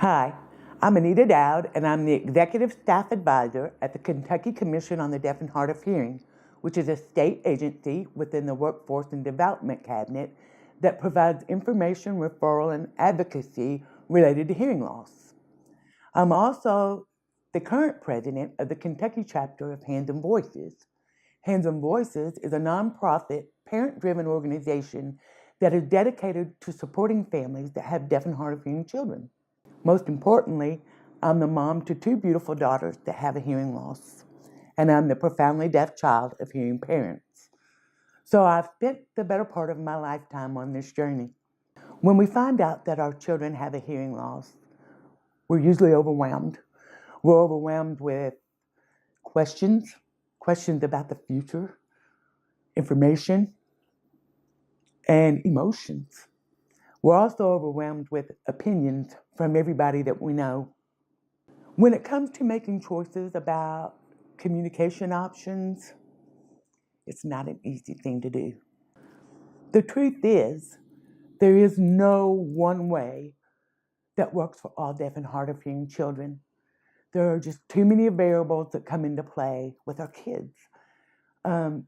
Hi, I'm Anita Dowd, and I'm the Executive Staff Advisor at the Kentucky Commission on the Deaf and Hard of Hearing, which is a state agency within the Workforce and Development Cabinet that provides information, referral, and advocacy related to hearing loss. I'm also the current president of the Kentucky chapter of Hands and Voices. Hands and Voices is a nonprofit, parent-driven organization that is dedicated to supporting families that have deaf and hard of hearing children. Most importantly, I'm the mom to two beautiful daughters that have a hearing loss, and I'm the profoundly deaf child of hearing parents. So I've spent the better part of my lifetime on this journey. When we find out that our children have a hearing loss, we're usually overwhelmed. We're overwhelmed with questions about the future, information, and emotions. We're also overwhelmed with opinions from everybody that we know. When it comes to making choices about communication options, it's not an easy thing to do. The truth is, there is no one way that works for all deaf and hard of hearing children. There are just too many variables that come into play with our kids.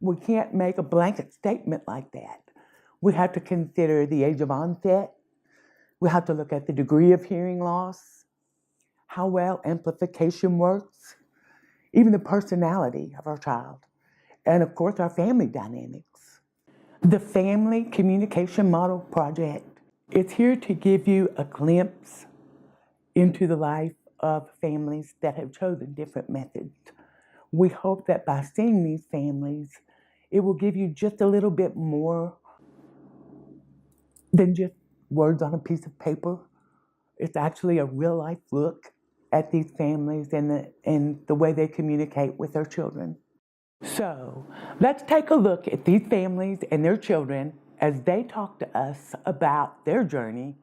We can't make a blanket statement like that. We have to consider the age of onset. We have to look at the degree of hearing loss, how well amplification works, even the personality of our child, and of course our family dynamics. The Family Communication Model Project is here to give you a glimpse into the life of families that have chosen different methods. We hope that by seeing these families, it will give you just a little bit more than just words on a piece of paper. It's actually a real life look at these families and the way they communicate with their children. So let's take a look at these families and their children as they talk to us about their journey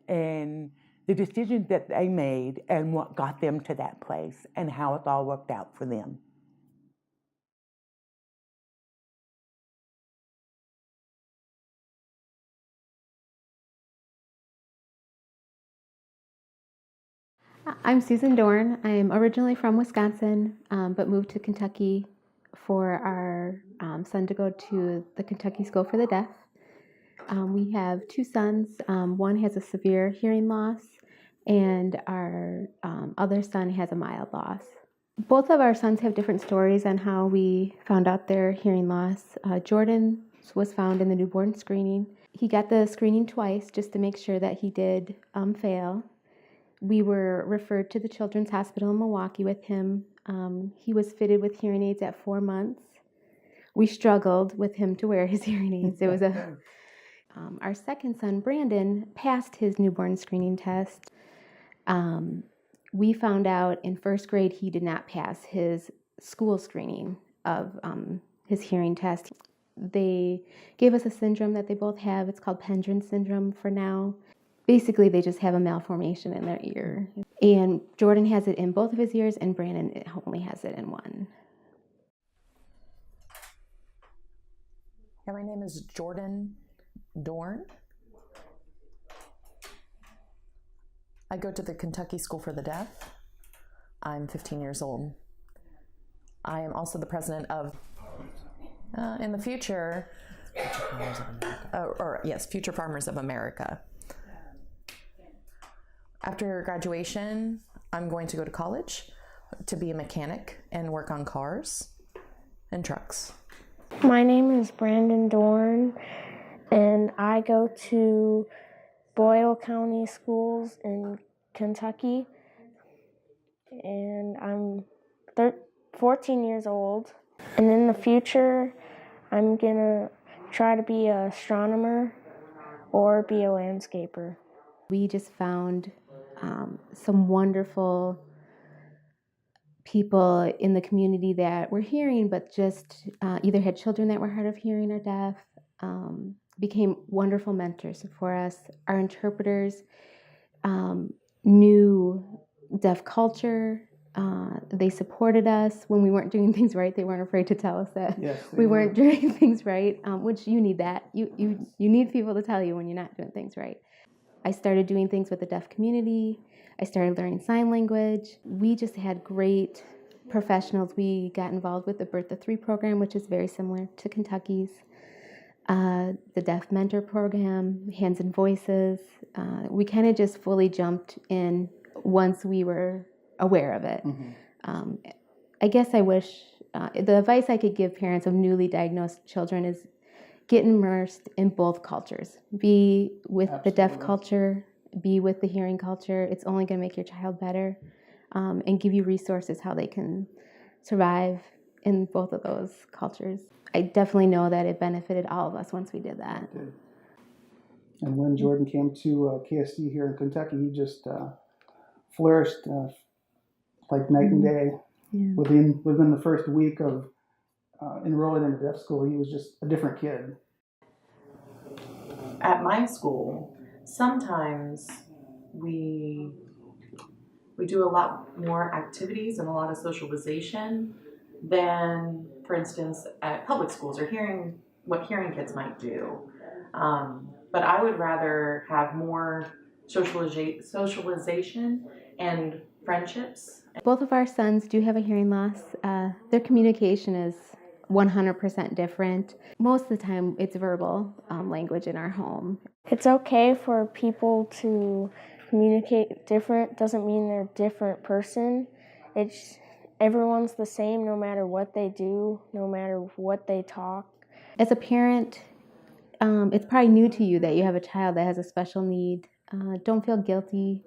and the decisions that they made and what got them to that place and how it's all worked out for them. I'm Susan Dorn. I'm originally from Wisconsin, but moved to Kentucky for our son to go to the Kentucky School for the Deaf. We have two sons. One has a severe hearing loss, and our other son has a mild loss. Both of our sons have different stories on how we found out their hearing loss. Jordan was found in the newborn screening. He got the screening twice just to make sure that he did fail. We were referred to the Children's Hospital in Milwaukee with him. He was fitted with hearing aids at 4 months. We struggled with him to wear his hearing aids. It was our second son, Brandon, passed his newborn screening test. We found out in first grade he did not pass his school screening of his hearing test. They gave us a syndrome that they both have. It's called Pendrin syndrome for now. Basically, they just have a malformation in their ear. And Jordan has it in both of his ears, and Brandon only has it in one. Yeah, my name is Jordan Dorn. I go to the Kentucky School for the Deaf. I'm 15 years old. I am also the president of, in the future, Future Farmers of America. After graduation, I'm going to go to college to be a mechanic and work on cars and trucks. My name is Brandon Dorn, and I go to Boyle County Schools in Kentucky, and I'm 14 years old. And in the future, I'm gonna try to be an astronomer or be a landscaper. We just found some wonderful people in the community that were hearing, but just either had children that were hard of hearing or deaf, became wonderful mentors for us. Our interpreters knew deaf culture. They supported us when we weren't doing things right. They weren't afraid to tell us that we weren't doing things right, which you need that. You need people to tell you when you're not doing things right. I started doing things with the deaf community. I started learning sign language. We just had great professionals. We got involved with the Birth of Three program, which is very similar to Kentucky's. The Deaf Mentor Program, Hands and Voices. We kind of just fully jumped in once we were aware of it. I guess I wish the advice I could give parents of newly diagnosed children is get immersed in both cultures. Be with the deaf culture, be with the hearing culture. It's only going to make your child better, and give you resources how they can survive in both of those cultures. I definitely know that it benefited all of us once we did that. And when Jordan came to KSD here in Kentucky, he just flourished like night and day. Yeah. Within the first week of enrolling in the deaf school, he was just a different kid. At my school, sometimes we do a lot more activities and a lot of socialization than, for instance, at public schools or what hearing kids might do. But I would rather have more socialization and friendships. Both of our sons do have a hearing loss. Their communication is 100% different. Most of the time it's verbal language in our home. It's okay for people to communicate different. Doesn't mean they're a different person. Everyone's the same no matter what they do, no matter what they talk. As a parent, it's probably new to you that you have a child that has a special need. Don't feel guilty.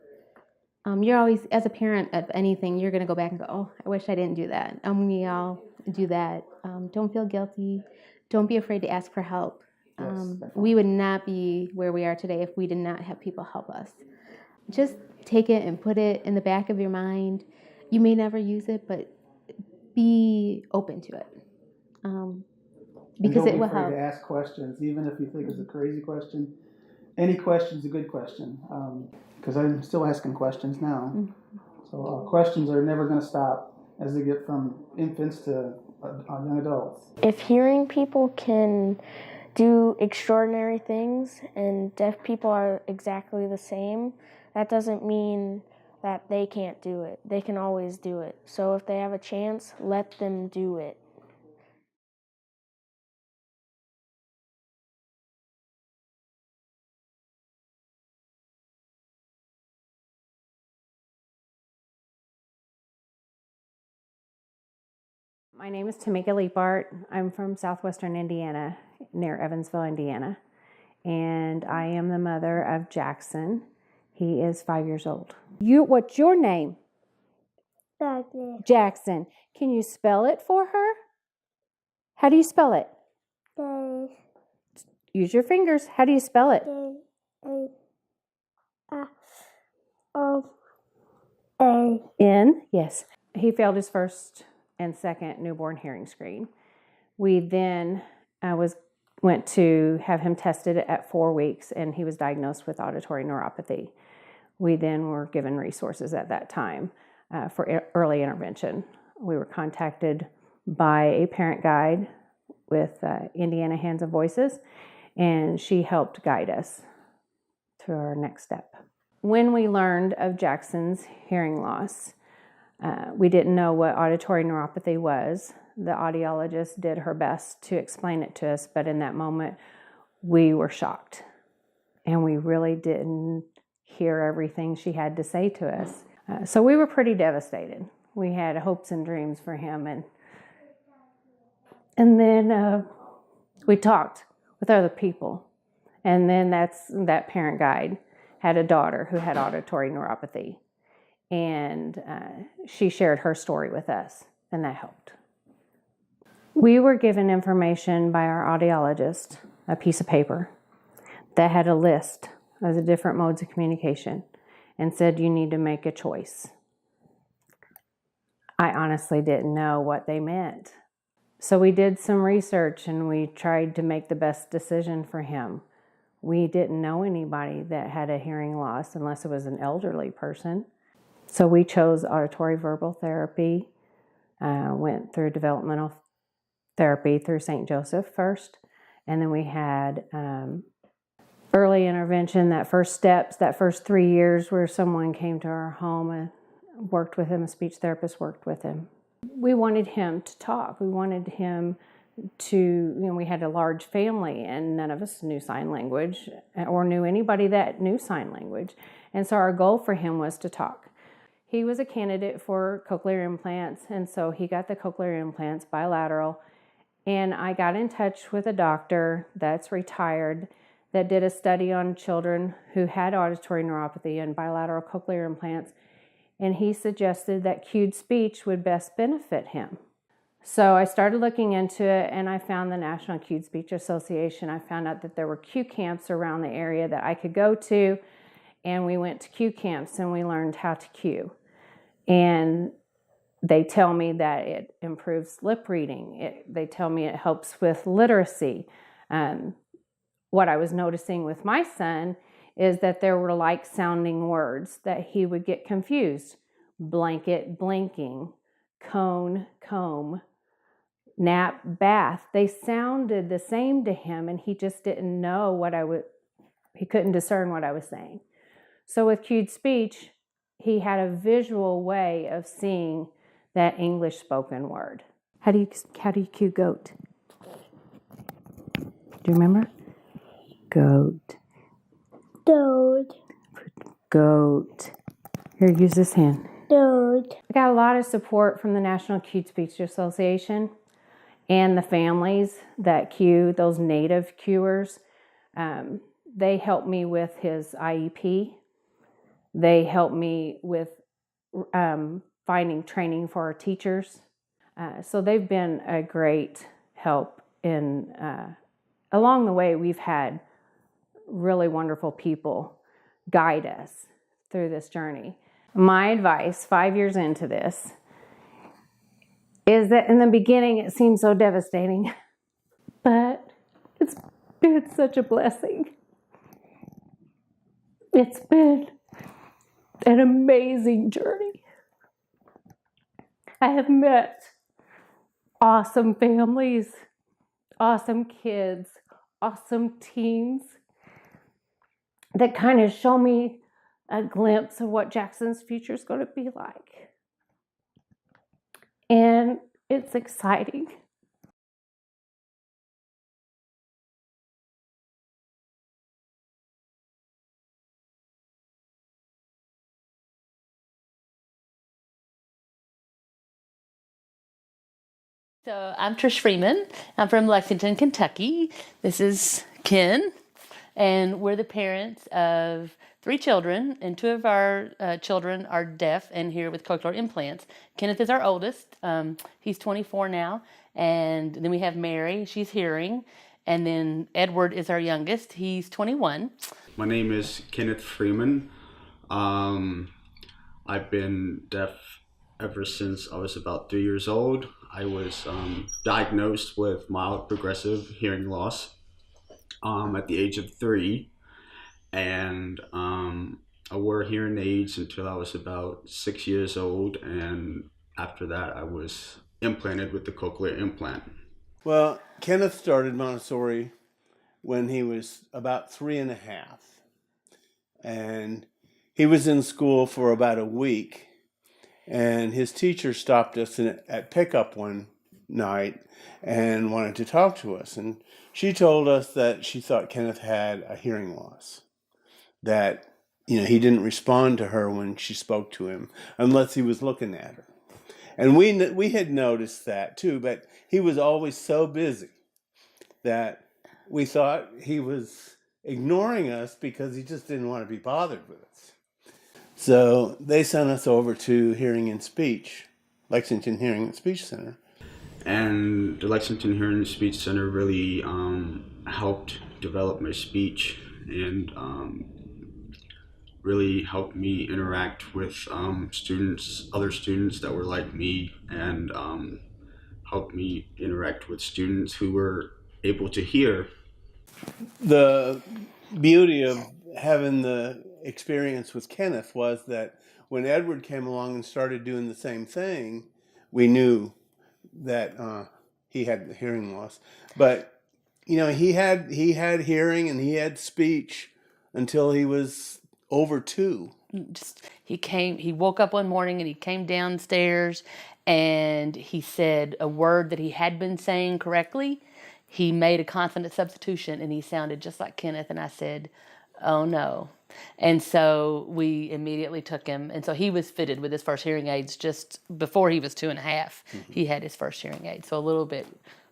You're always, as a parent of anything, you're going to go back and go, oh, I wish I didn't do that. We all do that. Don't feel guilty. Don't be afraid to ask for help. We would not be where we are today if we did not have people help us. Just take it and put it in the back of your mind. You may never use it, but be open to it. Because it will help. Don't be afraid to ask questions, even if you think it's a crazy question. Any question's a good question, because I'm still asking questions now. So questions are never going to stop as they get from infants to young adults. If hearing people can do extraordinary things and deaf people are exactly the same, that doesn't mean that they can't do it. They can always do it. So if they have a chance, let them do it. My name is Tamika Leapart. I'm from southwestern Indiana, near Evansville, Indiana. And I am the mother of Jackson. He is 5 years old. What's your name? Jackson. Jackson. Can you spell it for her? How do you spell it? Use your fingers. How do you spell it? N? Yes. He failed his first and second newborn hearing screen. We then went to have him tested at 4 weeks, and he was diagnosed with auditory neuropathy. We then were given resources at that time for early intervention. We were contacted by a parent guide with Indiana Hands and Voices, and she helped guide us to our next step. When we learned of Jackson's hearing loss, we didn't know what auditory neuropathy was. The audiologist did her best to explain it to us, but in that moment, we were shocked. And we really didn't hear everything she had to say to us. So we were pretty devastated. We had hopes and dreams for him. And then we talked with other people. And then that parent guide had a daughter who had auditory neuropathy. And she shared her story with us, and that helped. We were given information by our audiologist, a piece of paper, that had a list of the different modes of communication and said you need to make a choice. I honestly didn't know what they meant. So we did some research and we tried to make the best decision for him. We didn't know anybody that had a hearing loss unless it was an elderly person. So we chose auditory verbal therapy, went through developmental therapy through St. Joseph first, and then we had early intervention, that first steps, that first 3 years where someone came to our home and worked with him, a speech therapist worked with him. We wanted him to talk. We wanted him to, we had a large family and none of us knew sign language or knew anybody that knew sign language. And so our goal for him was to talk. He was a candidate for cochlear implants, and so he got the cochlear implants bilateral. And I got in touch with a doctor that's retired that did a study on children who had auditory neuropathy and bilateral cochlear implants. And he suggested that cued speech would best benefit him. So I started looking into it, and I found the National Cued Speech Association. I found out that there were cue camps around the area that I could go to, and we went to cue camps and we learned how to cue. And they tell me that it improves lip reading. They tell me it helps with literacy. What I was noticing with my son is that there were like sounding words that he would get confused. Blanket, blinking, cone, comb, nap, bath. They sounded the same to him, and he just didn't know he couldn't discern what I was saying. So with cued speech, he had a visual way of seeing that English spoken word. How do you cue goat? Do you remember? Goat. Toad. Goat. Here, use this hand. Toad. I got a lot of support from the National Cued Speech Association and the families that cue, those native cuers. They helped me with his IEP. They helped me with finding training for our teachers. So they've been a great help in, along the way, we've had really wonderful people guide us through this journey. My advice 5 years into this is that in the beginning it seemed so devastating, but it's been such a blessing. It's been an amazing journey. I have met awesome families, awesome kids, awesome teens that kind of show me a glimpse of what Jackson's future is going to be like. And it's exciting. So I'm Trish Freeman. I'm from Lexington, Kentucky. This is Ken, and we're the parents of 3 children, and 2 of our children are deaf and here with cochlear implants. Kenneth is our oldest. He's 24 now, and then we have Mary. She's hearing, and then Edward is our youngest. He's 21. My name is Kenneth Freeman. I've been deaf ever since I was about 3 years old. I was diagnosed with mild progressive hearing loss at the age of 3, and I wore hearing aids until I was about 6 years old, and after that I was implanted with the cochlear implant. Well, Kenneth started Montessori when he was about 3.5, and he was in school for about a week. And his teacher stopped us at pickup one night and wanted to talk to us. And she told us that she thought Kenneth had a hearing loss, that he didn't respond to her when she spoke to him unless he was looking at her. And we had noticed that too, but he was always so busy that we thought he was ignoring us because he just didn't want to be bothered with us. So they sent us over to Hearing and Speech, Lexington Hearing and Speech Center. And the Lexington Hearing and Speech Center really helped develop my speech and really helped me interact with other students that were like me, and helped me interact with students who were able to hear. The beauty of having the experience with Kenneth was that when Edward came along and started doing the same thing, we knew that he had the hearing loss. But he had hearing and he had speech until he was over 2. He woke up one morning and he came downstairs and he said a word that he had been saying correctly. He made a consonant substitution and he sounded just like Kenneth, and I said, "Oh no." And so we immediately took him, and so he was fitted with his first hearing aids just before he was 2.5. He had his first hearing aids, so a little bit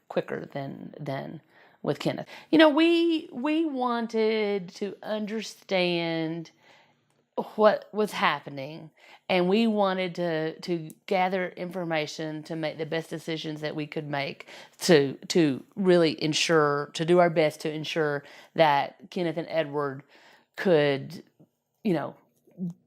quicker than with Kenneth. We wanted to understand what was happening, and we wanted to gather information to make the best decisions that we could make to really do our best to ensure that Kenneth and Edward could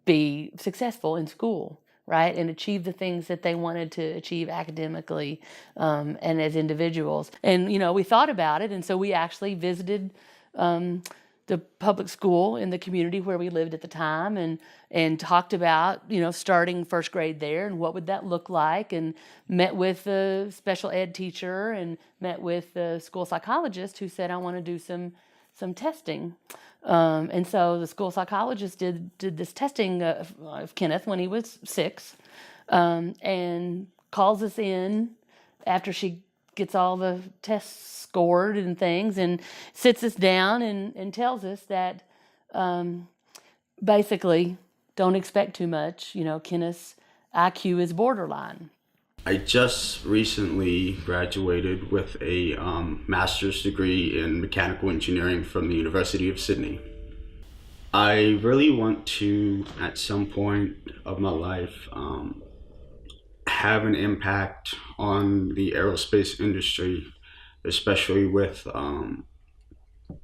be successful in school, right, and achieve the things that they wanted to achieve academically, and as individuals. And we thought about it, and so we actually visited the public school in the community where we lived at the time, and talked about starting first grade there and what would that look like, and met with the special ed teacher and met with the school psychologist who said, "I want to do some testing." And so the school psychologist did this testing of Kenneth when he was 6, and calls us in after she gets all the tests scored and things, and sits us down and tells us that basically don't expect too much. Kenneth's IQ is borderline. I just recently graduated with a master's degree in mechanical engineering from the University of Sydney. I really want to, at some point of my life, have an impact on the aerospace industry, especially with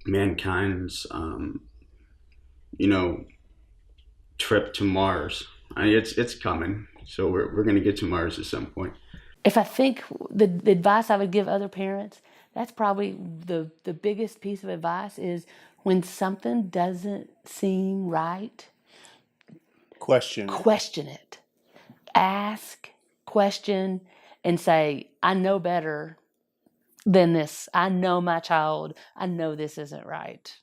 mankind's, trip to Mars. It's coming, so we're gonna get to Mars at some point. If I think the advice I would give other parents, that's probably the biggest piece of advice is when something doesn't seem right, Question it. Ask, question, and say, "I know better than this. I know my child. I know this isn't right."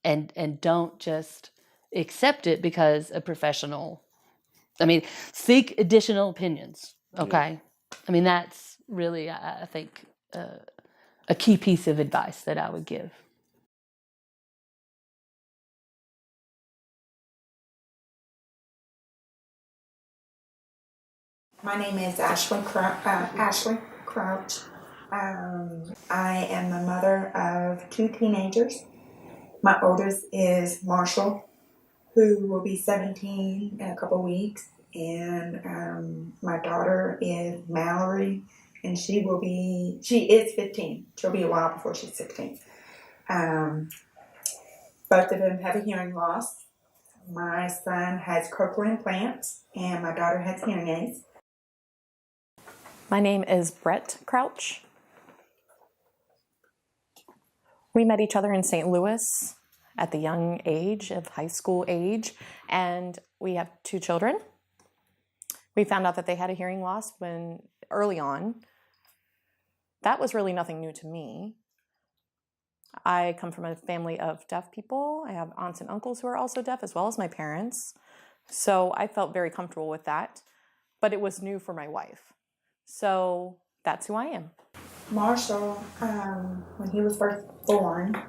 And don't just accept it because a professional. Seek additional opinions. Okay. Yeah. That's really, I think, a key piece of advice that I would give. My name is Ashley Crouch. I am the mother of 2 teenagers. My oldest is Marshall, who will be 17 in a couple weeks, and my daughter is Mallory, and she is 15. She'll be a while before she's 16. Both of them have a hearing loss. My son has cochlear implants, and my daughter has hearing aids. My name is Brett Crouch. We met each other in St. Louis at the young age of high school age, and we have 2 children. We found out that they had a hearing loss early on. That was really nothing new to me. I come from a family of deaf people. I have aunts and uncles who are also deaf, as well as my parents. So I felt very comfortable with that, but it was new for my wife. So that's who I am. Marshall, when he was first born,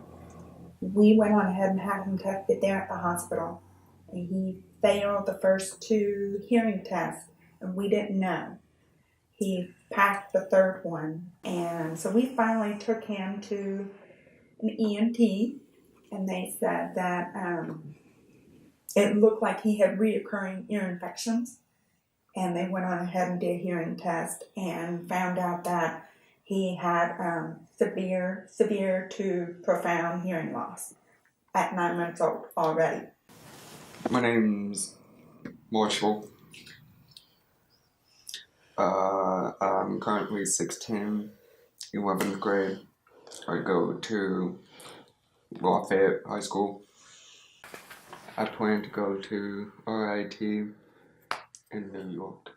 we went on ahead and had him tested there at the hospital. And he failed the first 2 hearing tests, and we didn't know. He passed the 3rd one, and so we finally took him to an ENT, and they said that it looked like he had reoccurring ear infections. And they went on ahead and did a hearing test and found out that he had severe to profound hearing loss at 9 months old already. My name's Marshall. I'm currently 16, 11th grade. I go to Lafayette High School. I plan to go to RIT in New York.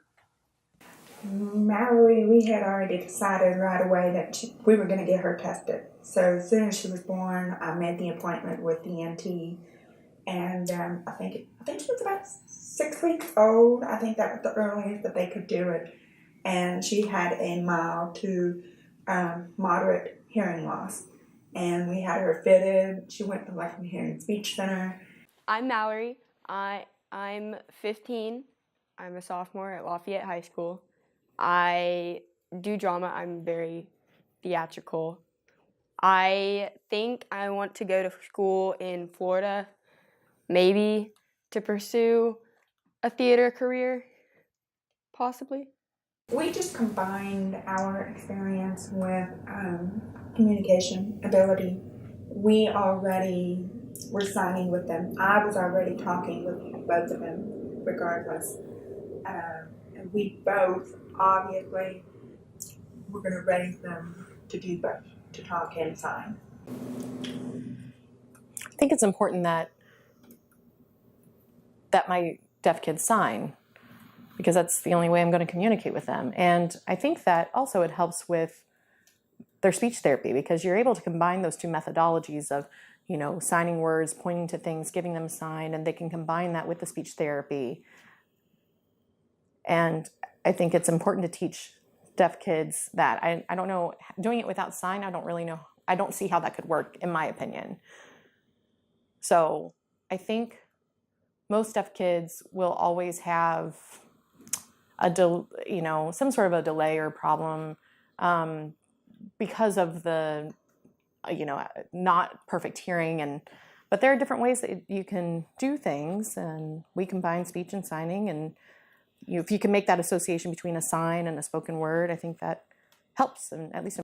Mallory, we had already decided right away that we were going to get her tested. So as soon as she was born, I made the appointment with the ENT, and I think she was about 6 weeks old. I think that was the earliest that they could do it, and she had a mild to moderate hearing loss, and we had her fitted. She went to the Lexington Hearing Speech Center. I'm Mallory. I'm 15. I'm a sophomore at Lafayette High School. I do drama. I'm very theatrical. I think I want to go to school in Florida, maybe to pursue a theater career, possibly. We just combined our experience with communication ability. We already were signing with them. I was already talking with both of them, regardless. And we both, obviously, were going to raise them to do both, to talk and sign. I think it's important that my deaf kids sign, because that's the only way I'm going to communicate with them. And I think that also it helps with their speech therapy, because you're able to combine those two methodologies of, you know, signing words, pointing to things, giving them a sign, and they can combine that with the speech therapy. And I think it's important to teach deaf kids that. I don't know, doing it without sign, I don't really know. I don't see how that could work, in my opinion. So I think most deaf kids will always have some sort of a delay or problem because of the, not perfect hearing. But there are different ways that you can do things, and we combine speech and signing, and if you can make that association between a sign and a spoken word, I think that helps, and at least.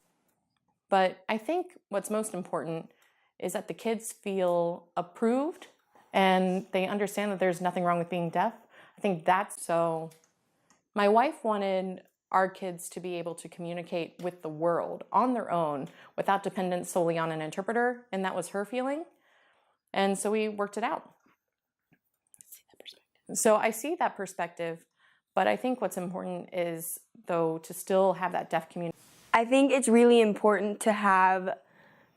But I think what's most important is that the kids feel approved and they understand that there's nothing wrong with being deaf. I think that's so. My wife wanted our kids to be able to communicate with the world on their own without dependence solely on an interpreter, and that was her feeling. And so we worked it out. So I see that perspective, but I think what's important is, though, to still have that deaf community. I think it's really important to have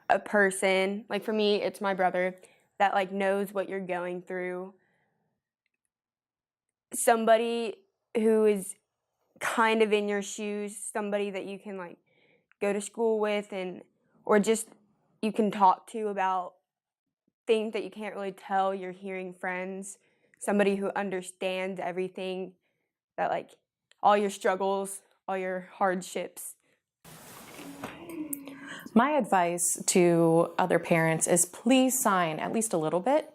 a person, like for me, it's my brother, that like knows what you're going through. Somebody who is kind of in your shoes, somebody that you can like go to school with, or just you can talk to about things that you can't really tell your hearing friends. Somebody who understands everything, that like all your struggles, all your hardships. My advice to other parents is please sign at least a little bit.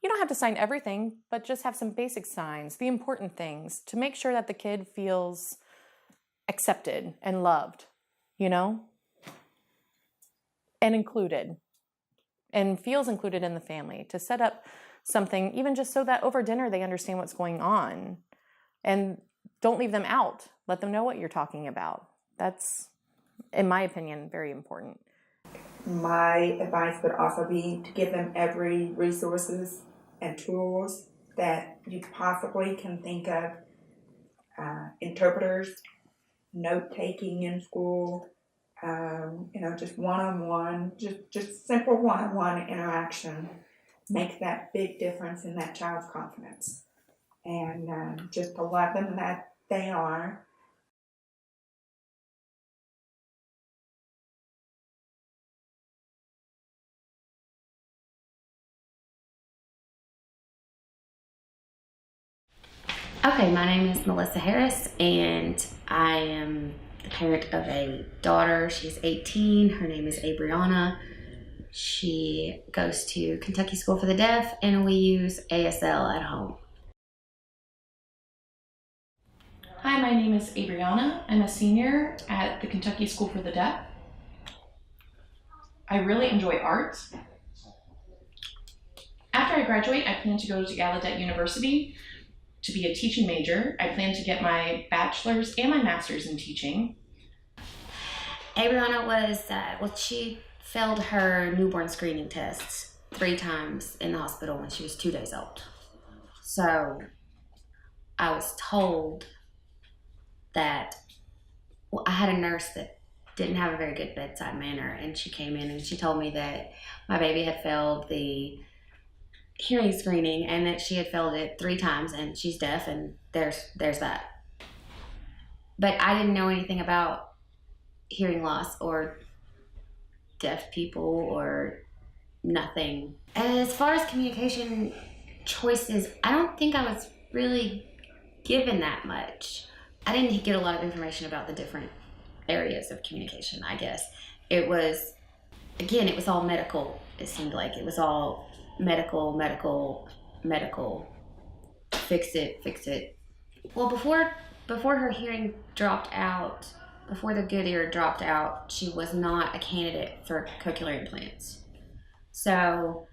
You don't have to sign everything, but just have some basic signs, the important things, to make sure that the kid feels accepted and loved, and included, and feels included in the family, to set up something, even just so that over dinner they understand what's going on. And don't leave them out. Let them know what you're talking about. That's, in my opinion, very important. My advice would also be to give them every resources and tools that you possibly can think of. Interpreters, note-taking in school, just one-on-one, just simple one-on-one interaction makes that big difference in that child's confidence. And just to let them that they are. Okay, my name is Melissa Harris, and I am the parent of a daughter. She's 18. Her name is Abriana. She goes to Kentucky School for the Deaf, and we use ASL at home. Hi, my name is Abriana. I'm a senior at the Kentucky School for the Deaf. I really enjoy art. After I graduate, I plan to go to Gallaudet University to be a teaching major. I plan to get my bachelor's and my master's in teaching. Abriana was, she failed her newborn screening tests 3 times in the hospital when she was 2 days old. So I was told that, I had a nurse that didn't have a very good bedside manner, and she came in and she told me that my baby had failed the hearing screening and that she had failed it 3 times, and she's deaf, and there's that. But I didn't know anything about hearing loss or deaf people or nothing. As far as communication choices, I don't think I was really given that much. I didn't get a lot of information about the different areas of communication, I guess. It was all medical. It seemed like it was all medical, fix it. Well, before her hearing dropped out, before the good ear dropped out, she was not a candidate for cochlear implants. So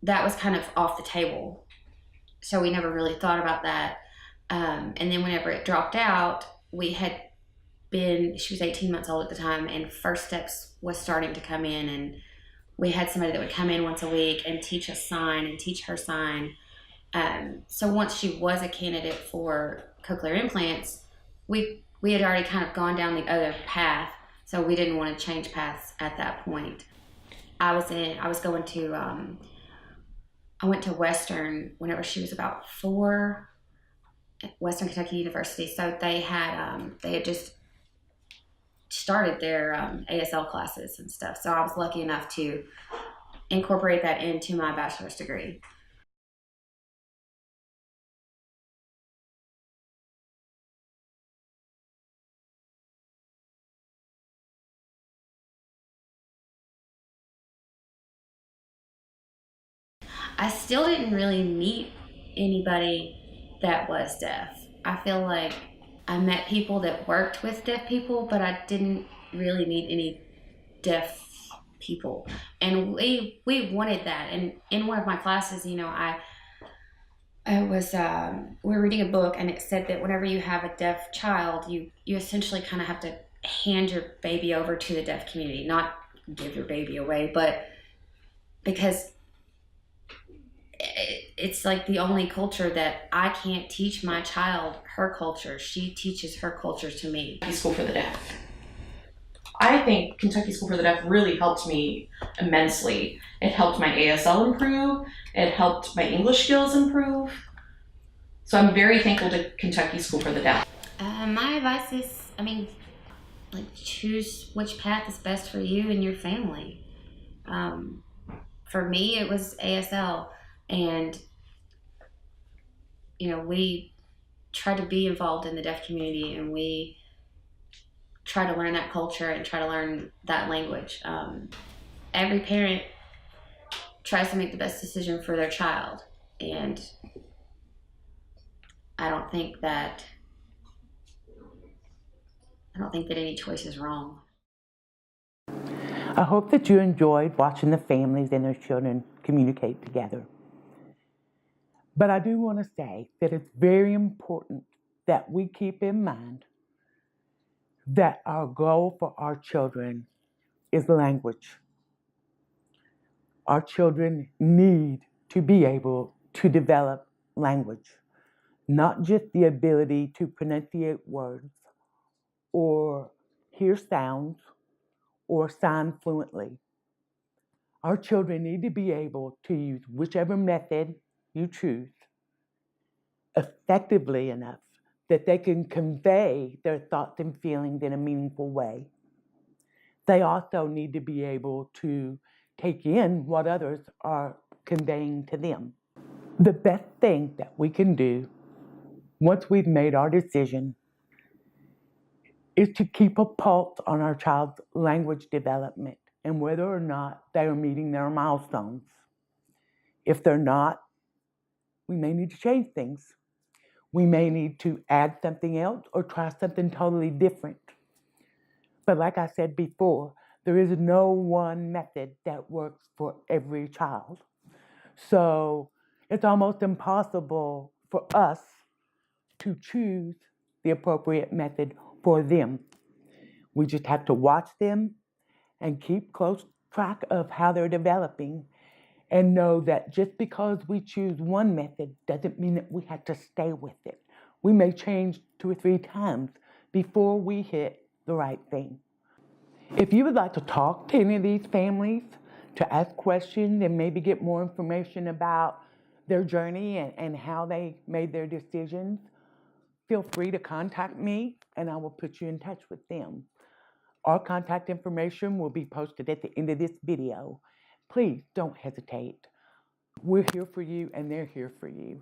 that was kind of off the table. So we never really thought about that. And then whenever it dropped out, she was 18 months old at the time, and First Steps was starting to come in, and we had somebody that would come in once a week and teach us sign and teach her sign. So once she was a candidate for cochlear implants, we had already kind of gone down the other path, so we didn't want to change paths at that point. I went to Western whenever she was about 4, at Western Kentucky University. So they had just started their ASL classes and stuff. So I was lucky enough to incorporate that into my bachelor's degree. I still didn't really meet anybody that was deaf. I feel like I met people that worked with deaf people, but I didn't really meet any deaf people. And we wanted that. And in one of my classes, we were reading a book, and it said that whenever you have a deaf child, you essentially kind of have to hand your baby over to the deaf community, not give your baby away, but because it's like the only culture that I can't teach my child her culture. She teaches her culture to me. School for the Deaf. I think Kentucky School for the Deaf really helped me immensely. It helped my ASL improve. It helped my English skills improve. So I'm very thankful to Kentucky School for the Deaf. My advice is, choose which path is best for you and your family. For me, it was ASL, and we try to be involved in the deaf community, and we try to learn that culture and try to learn that language. Every parent tries to make the best decision for their child, and I don't think that any choice is wrong. I hope that you enjoyed watching the families and their children communicate together. But I do want to say that it's very important that we keep in mind that our goal for our children is language. Our children need to be able to develop language, not just the ability to pronunciate words or hear sounds or sign fluently. Our children need to be able to use whichever method you choose effectively enough that they can convey their thoughts and feelings in a meaningful way. They also need to be able to take in what others are conveying to them. The best thing that we can do once we've made our decision is to keep a pulse on our child's language development and whether or not they are meeting their milestones. If they're not, we may need to change things. We may need to add something else or try something totally different. But like I said before, there is no one method that works for every child. So it's almost impossible for us to choose the appropriate method for them. We just have to watch them and keep close track of how they're developing and know that just because we choose one method doesn't mean that we have to stay with it. We may change 2 or 3 times before we hit the right thing. If you would like to talk to any of these families, to ask questions and maybe get more information about their journey and how they made their decisions, feel free to contact me and I will put you in touch with them. Our contact information will be posted at the end of this video. Please don't hesitate. We're here for you and they're here for you.